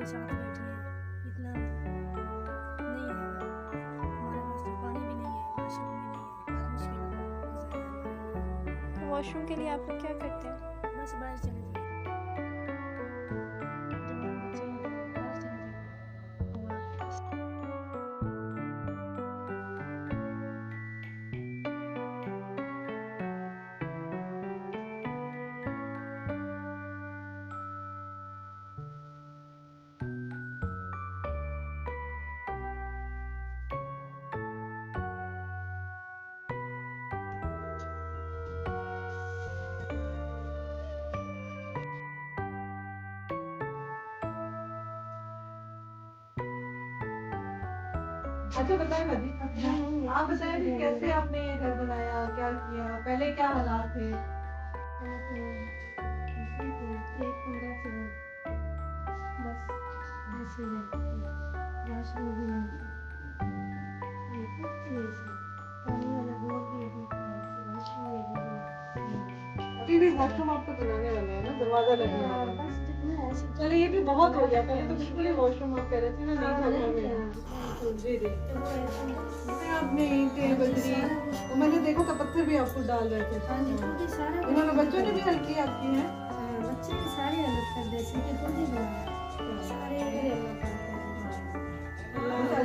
के साथ बैठी है, इतना नहीं है हमारे पास, तो पानी भी नहीं है, वॉशरूम भी नहीं है, मुश्किल है। वॉशरूम के लिए आप लोग क्या करते हैं? बस बाहर चले जाए, जवान बच्चे हैं तो बाहर चले जाए। अच्छा बताएं मदी, आप बताएं कि कैसे आपने ये घर बनाया, क्या किया, पहले क्या हालात थे? एक कमरा से बस ऐसे रहते थे, वॉशरूम भी नहीं था, कुछ नहीं था, पानी वाला बोर भी अभी था, वॉशरूम में भी नहीं। अभी भी वॉशरूम आपको बनाने वाले हैं ना, दरवाजा लगने वाला है। बस जितना ऐसे चलिए ये भी बहुत हो गया, पहले तो बिल्कुल ही वॉशरूम आप कह रहे थे ना नहीं था घर में। जी जी। तो वो ऐसे जैसे आपने ईंटें बजरी, तो मैंने देखा था पत्थर भी आपको डाल रहे थे। हाँ जी, खुद ही सारा इन्होंने बच्चों ने भी हेल्प की आपकी है? हाँ, बच्चे भी सारे अलग कर देते हैं, खुद ही बनाया सारे मेरे अल्लाह पाक ने बनाया। हाँ,